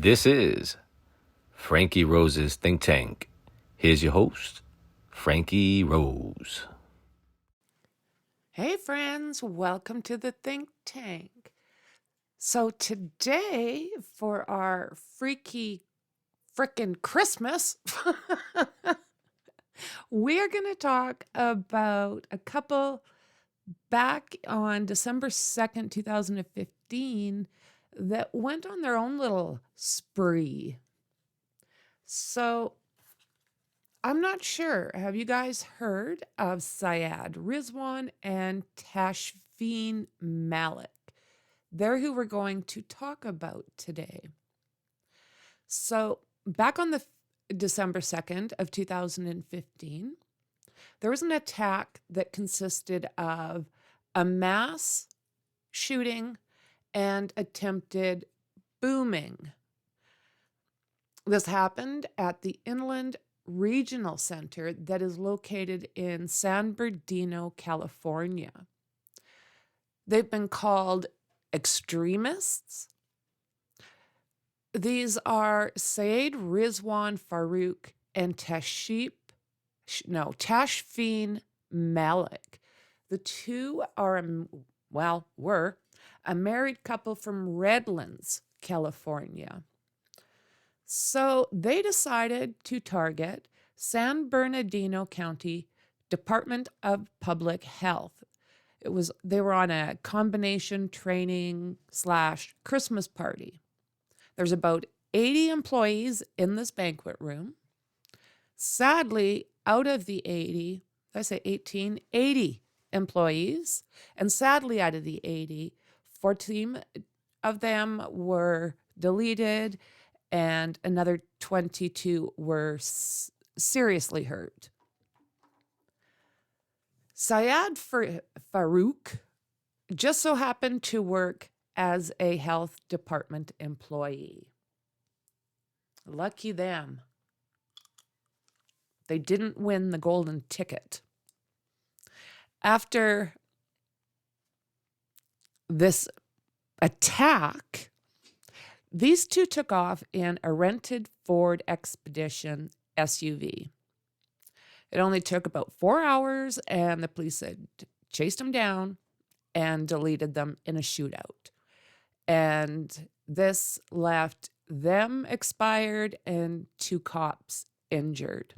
This is Franky Rose's Think Tank. Here's your host, Franky Rose. Hey friends, welcome to the Think Tank. So today for our freaky frickin' Christmas, we're going to talk about a couple back on December 2nd, 2015 that went on their own little spree. So I'm not sure. Have you guys heard of Syed Ritwan and Tashfeen Malik? They're who we're going to talk about today. So back on the December 2nd of 2015, there was an attack that consisted of a mass shooting and attempted booming. This happened at the Inland Regional Center that is located in San Bernardino, California. They've been called extremists. These are Syed Ritwan, Farook, and Tashfeen Malik. The two were a married couple from Redlands, California. So they decided to target San Bernardino County Department of Public Health. They were on a combination training / Christmas party. There's about 80 employees in this banquet room. Sadly, out of the 80 employees, and sadly out of the 80, 14 of them were deleted and another 22 were seriously hurt. Syed Farook just so happened to work as a health department employee. Lucky them. They didn't win the golden ticket. After this attack, these two took off in a rented Ford Expedition SUV. It only took about 4 hours, and the police had chased them down and deleted them in a shootout. And this left them expired and 2 cops injured.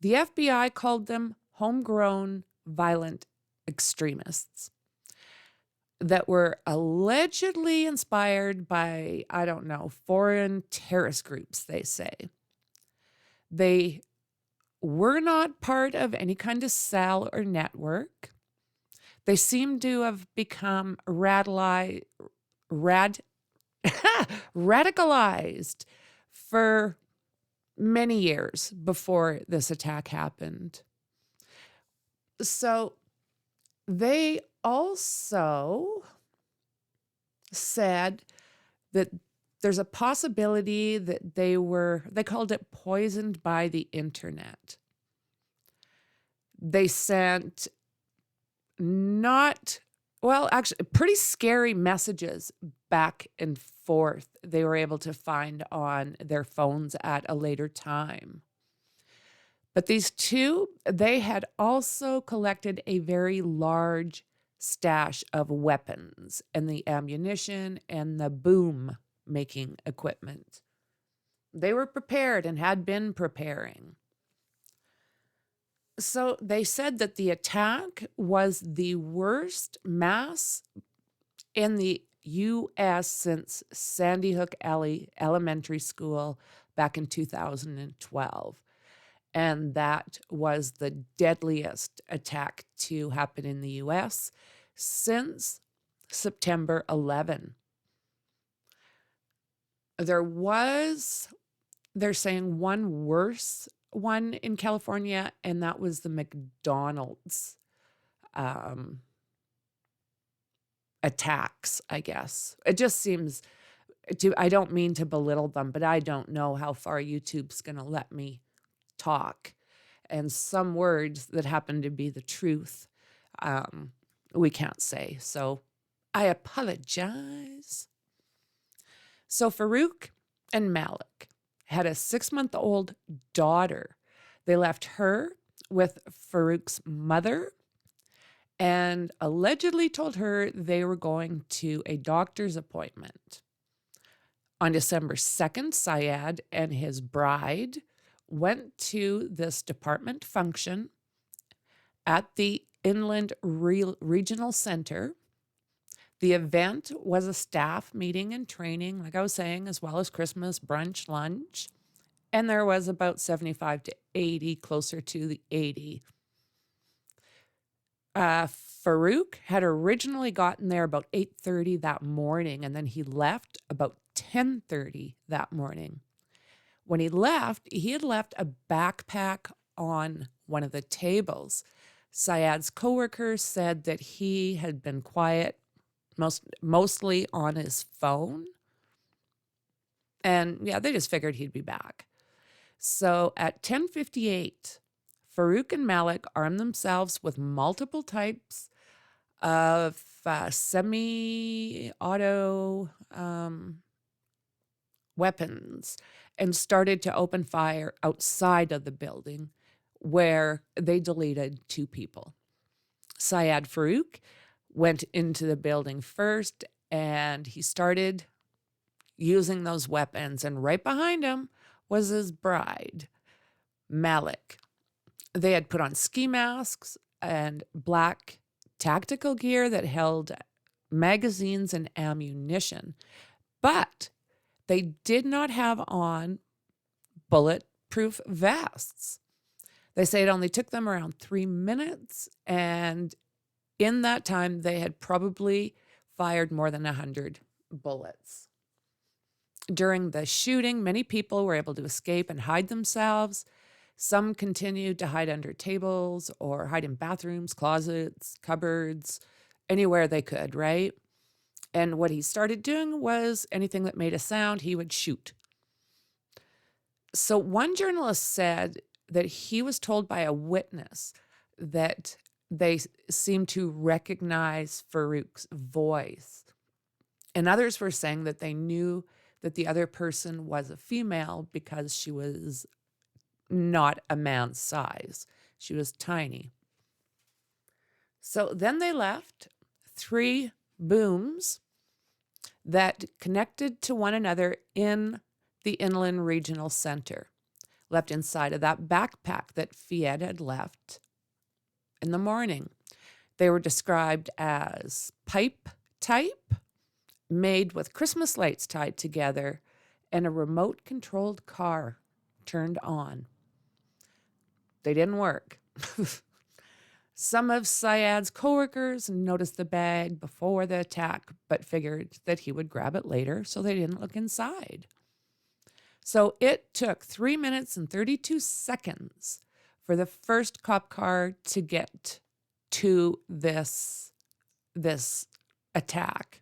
The FBI called them homegrown violent extremists that were allegedly inspired by, foreign terrorist groups, they say. They were not part of any kind of cell or network. They seem to have become radicalized for many years before this attack happened. So they also said that there's a possibility that they called it poisoned by the internet. They sent pretty scary messages back and forth they were able to find on their phones at a later time. But these two, they had also collected a very large stash of weapons and the ammunition and the boom-making equipment. They were prepared and had been preparing. So they said that the attack was the worst mass in the U.S. since Sandy Hook Elementary School back in 2012. And that was the deadliest attack to happen in the U.S. since September 11. They're saying one worse one in California, and that was the McDonald's attacks, I guess. It just seems I don't mean to belittle them, but I don't know how far YouTube's going to let me talk. And some words that happen to be the truth, we can't say. So I apologize. So Farook and Malik had a 6-month-old daughter. They left her with Farook's mother and allegedly told her they were going to a doctor's appointment. On December 2nd, Syed and his bride went to this department function at the Inland Regional Center. The event was a staff meeting and training, like I was saying, as well as Christmas brunch, lunch. And there was about 75 to 80, closer to the 80. Farook had originally gotten there about 8:30 that morning, and then he left about 10:30 that morning. When he left, he had left a backpack on one of the tables. Syed's coworkers said that he had been quiet, mostly on his phone. And yeah, they just figured he'd be back. So at 10:58, Farook and Malik armed themselves with multiple types of semi-auto weapons and started to open fire outside of the building, where they deleted 2 people. Syed Farook went into the building first, and he started using those weapons, and right behind him was his bride, Malik. They had put on ski masks and black tactical gear that held magazines and ammunition, but they did not have on bulletproof vests. They say it only took them around 3 minutes, and in that time, they had probably fired more than 100 bullets. During the shooting, many people were able to escape and hide themselves. Some continued to hide under tables or hide in bathrooms, closets, cupboards, anywhere they could, right? And what he started doing was anything that made a sound, he would shoot. So one journalist said that he was told by a witness that they seemed to recognize Farook's voice. And others were saying that they knew that the other person was a female because she was not a man's size. She was tiny. So then they left 3 booms that connected to one another in the Inland Regional Center, left inside of that backpack that Syed had left in the morning. They were described as pipe type, made with Christmas lights tied together, and a remote-controlled car turned on. They didn't work. Some of Syed's coworkers noticed the bag before the attack, but figured that he would grab it later, so they didn't look inside. So it took 3 minutes and 32 seconds for the first cop car to get to this attack.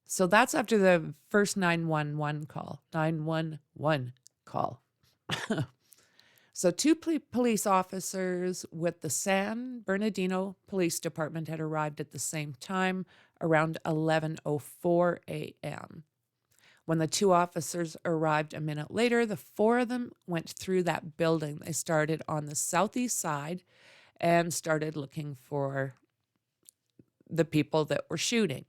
So that's after the first 911 call. 911 call. So 2 police officers with the San Bernardino Police Department had arrived at the same time around 11:04 a.m. When the 2 officers arrived a minute later, the 4 of them went through that building. They started on the southeast side and started looking for the people that were shooting.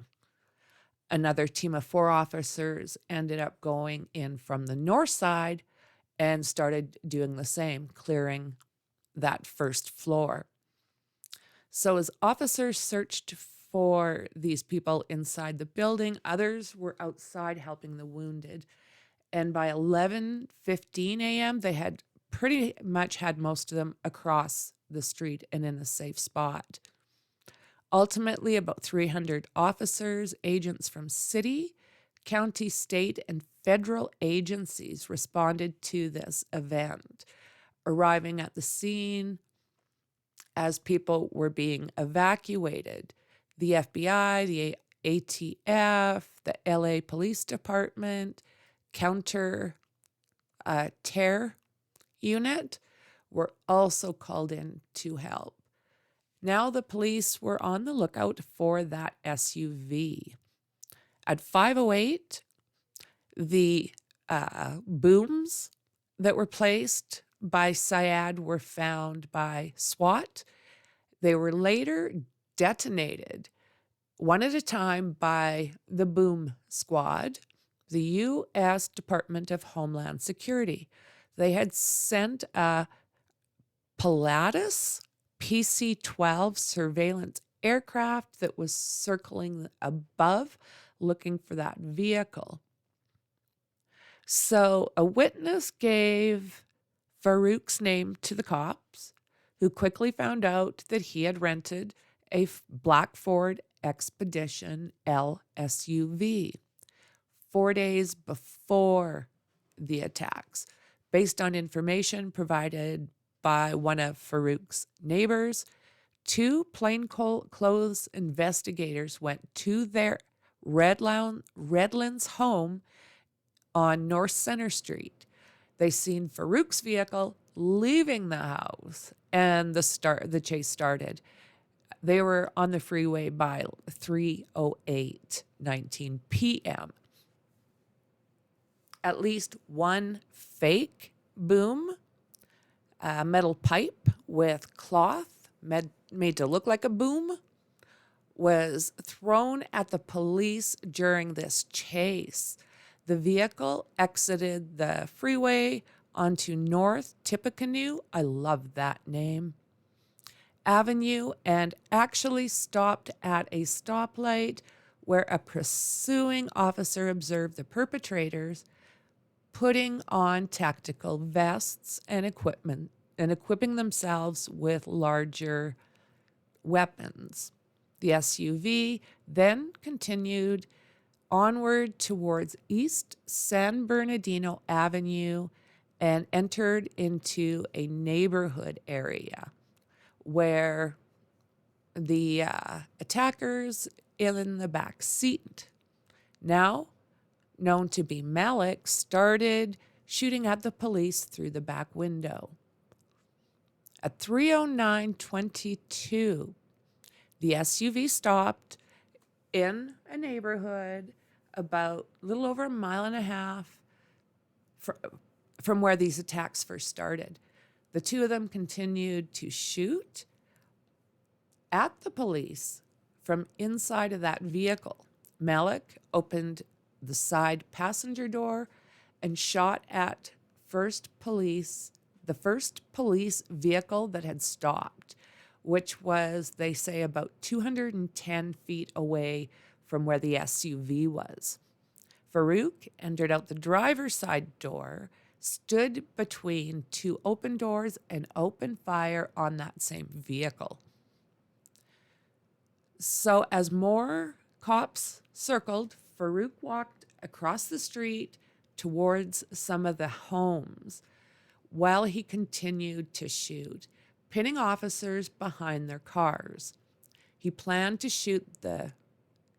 Another team of 4 officers ended up going in from the north side and started doing the same, clearing that first floor. So as officers searched for these people inside the building, others were outside helping the wounded. And by 11:15 a.m., they had pretty much had most of them across the street and in a safe spot. Ultimately, about 300 officers, agents from city, county, state, and federal agencies responded to this event, arriving at the scene as people were being evacuated. The FBI, the ATF, the LA Police Department, counter terror unit were also called in to help. Now the police were on the lookout for that SUV. At 5:08, The booms that were placed by Syed were found by SWAT. They were later detonated one at a time by the boom squad, the U.S. Department of Homeland Security. They had sent a Pilatus PC-12 surveillance aircraft that was circling above looking for that vehicle. So a witness gave Farook's name to the cops, who quickly found out that he had rented a black Ford Expedition L SUV 4 days before the attacks, based on information provided by one of Farook's neighbors. 2 plainclothes investigators went to their Redlands home on North Center Street. They seen Farook's vehicle leaving the house, and the chase started. They were on the freeway by 3:19 p.m. At least one fake boom, a metal pipe with cloth made to look like a boom, was thrown at the police during this chase. The vehicle exited the freeway onto North Tippecanoe, I love that name, Avenue, and actually stopped at a stoplight where a pursuing officer observed the perpetrators putting on tactical vests and equipment and equipping themselves with larger weapons. The SUV then continued onward towards East San Bernardino Avenue and entered into a neighborhood area where the attackers in the back seat, now known to be Malik, started shooting at the police through the back window. At 3:09:22, the SUV stopped in a neighborhood about a little over a mile and a half from where these attacks first started. The 2 of them continued to shoot at the police from inside of that vehicle. Malik opened the side passenger door and shot at the first police vehicle that had stopped, which was, they say, about 210 feet away from where the SUV was. Farook entered out the driver's side door, stood between 2 open doors, and opened fire on that same vehicle. So as more cops circled, Farook walked across the street towards some of the homes while he continued to shoot, pinning officers behind their cars. He planned to shoot the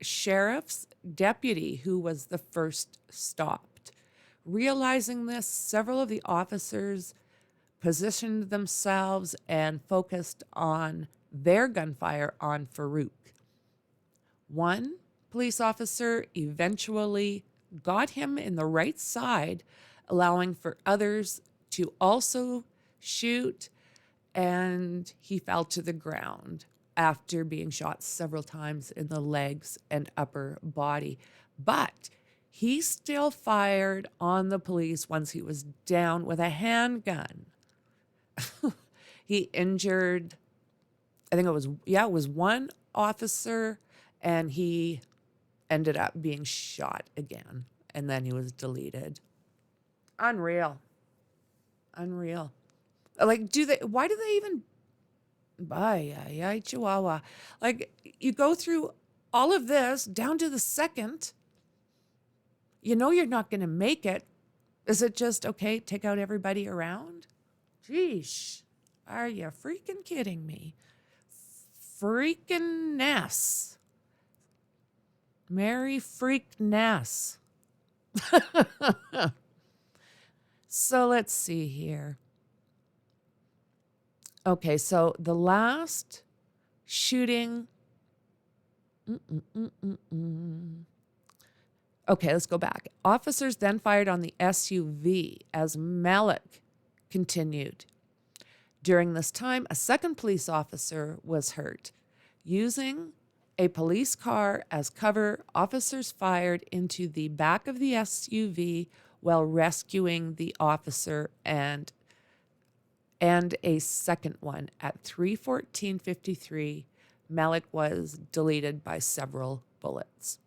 sheriff's deputy, who was the first stopped. Realizing this, several of the officers positioned themselves and focused on their gunfire on Farook. One police officer eventually got him in the right side, allowing for others to also shoot, and he fell to the ground after being shot several times in the legs and upper body. But he still fired on the police once he was down with a handgun. He injured, I think it was one officer, and he ended up being shot again, and then he was deleted. Unreal. Like, why do they even, Chihuahua. Like, you go through all of this down to the second, you know you're not going to make it. Is it just, okay, take out everybody around? Sheesh. Are you freaking kidding me? FREAK-NESS. Merry FREAK-NESS. So let's see here. Okay, so the last shooting Okay, let's go back. Officers then fired on the SUV as Malik continued. During this time, a second police officer was hurt. Using a police car as cover, officers fired into the back of the SUV while rescuing the officer and a second one. At 3:14:53, Malik was deleted by several bullets.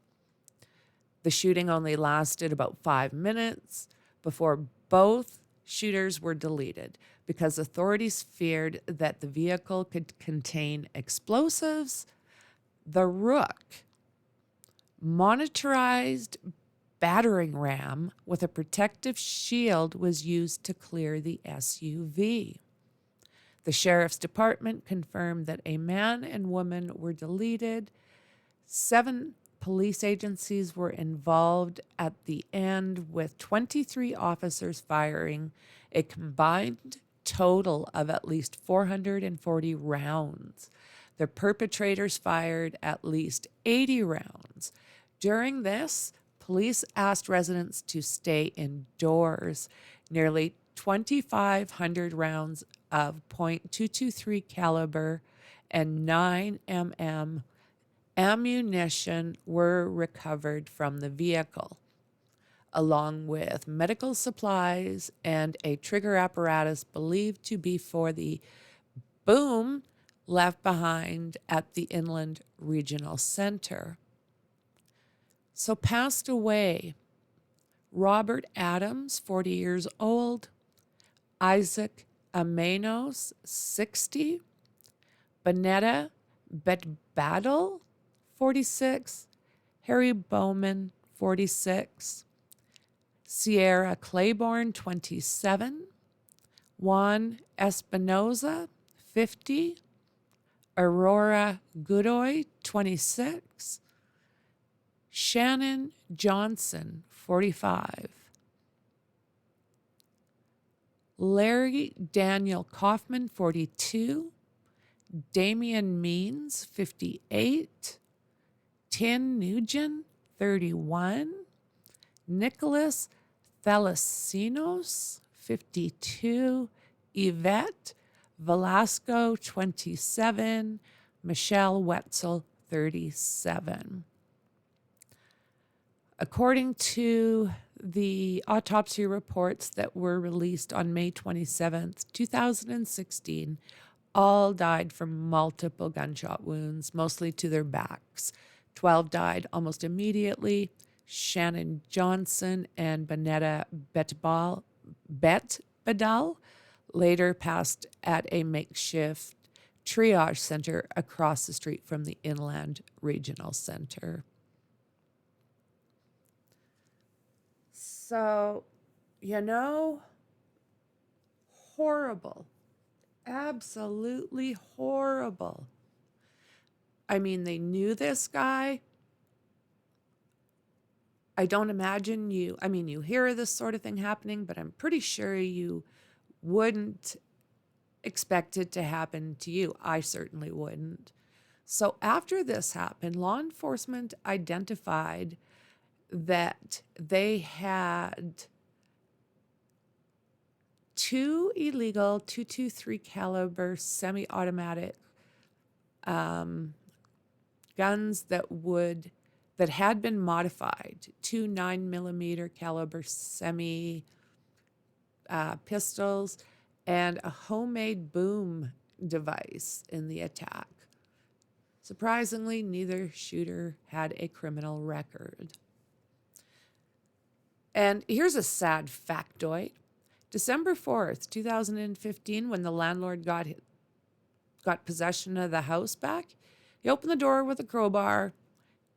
The shooting only lasted about 5 minutes before both shooters were deleted because authorities feared that the vehicle could contain explosives. The Rook, motorized battering ram with a protective shield, was used to clear the SUV. The sheriff's department confirmed that a man and woman were deleted. 7 police agencies were involved at the end, with 23 officers firing a combined total of at least 440 rounds. The perpetrators fired at least 80 rounds. During this, police asked residents to stay indoors. Nearly 2,500 rounds of .223 caliber and 9 mm ammunition were recovered from the vehicle, along with medical supplies and a trigger apparatus believed to be for the boom left behind at the Inland Regional Center. So passed away Robert Adams, 40 years old, Isaac Amenos, 60, Bonetta Betbadel, 46, Harry Bowman, 46, Sierra Claiborne, 27, Juan Espinoza, 50, Aurora Godoy, 26, Shannon Johnson, 45, Larry Daniel Kaufman, 42, Damian Means, 58, Tin Nugent, 31, Nicholas Thalasinos, 52, Yvette Velasco, 27, Michelle Wetzel, 37. According to the autopsy reports that were released on May 27th, 2016, all died from multiple gunshot wounds, mostly to their backs. 12 died almost immediately. Shannon Johnson and Bonetta Betbadal later passed at a makeshift triage center across the street from the Inland Regional Center. So, horrible. Absolutely horrible. I mean, they knew this guy. I don't imagine you hear this sort of thing happening, but I'm pretty sure you wouldn't expect it to happen to you. I certainly wouldn't. So after this happened, law enforcement identified that they had 2 illegal .223 caliber semi-automatic guns that had been modified, 2 9mm caliber semi pistols, and a homemade boom device in the attack. Surprisingly, neither shooter had a criminal record. And here's a sad factoid. December 4th, 2015, when the landlord got possession of the house back, he opened the door with a crowbar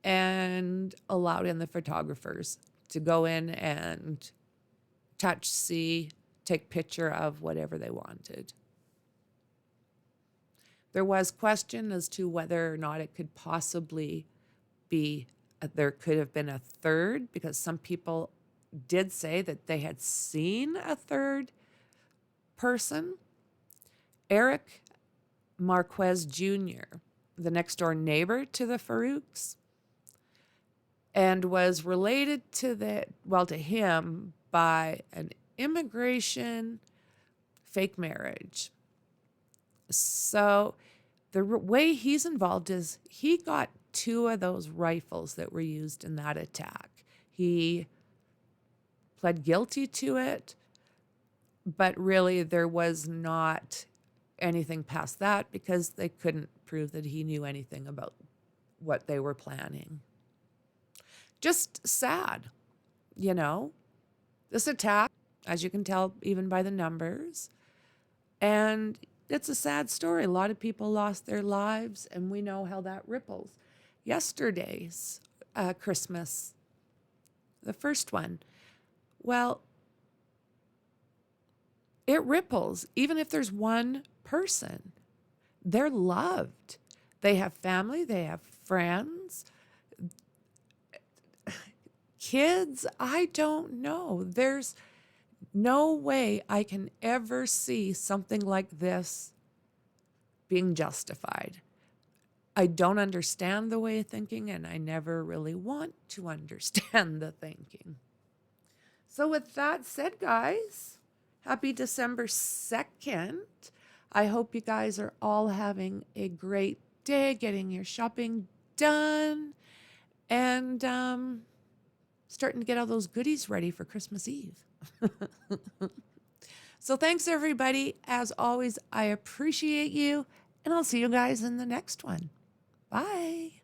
and allowed in the photographers to go in and touch, see, take picture of whatever they wanted. There was question as to whether or not it could possibly be, there could have been a third, because some people did say that they had seen a third person. Eric Marquez Jr., the next door neighbor to the Farooks, and was related to to him by an immigration fake marriage. So the way he's involved is he got 2 of those rifles that were used in that attack. He pled guilty to it, but really there was not anything past that because they couldn't prove that he knew anything about what they were planning. Just sad, you know? This attack, as you can tell even by the numbers, and it's a sad story. A lot of people lost their lives, and we know how that ripples. Yesterday's Christmas, the first one, well, it ripples. Even if there's one person, they're loved. They have family, they have friends, kids. I don't know. There's no way I can ever see something like this being justified. I don't understand the way of thinking, and I never really want to understand the thinking. So with that said, guys, happy December 2nd. I hope you guys are all having a great day, getting your shopping done, and starting to get all those goodies ready for Christmas Eve. So thanks, everybody. As always, I appreciate you, and I'll see you guys in the next one. Bye.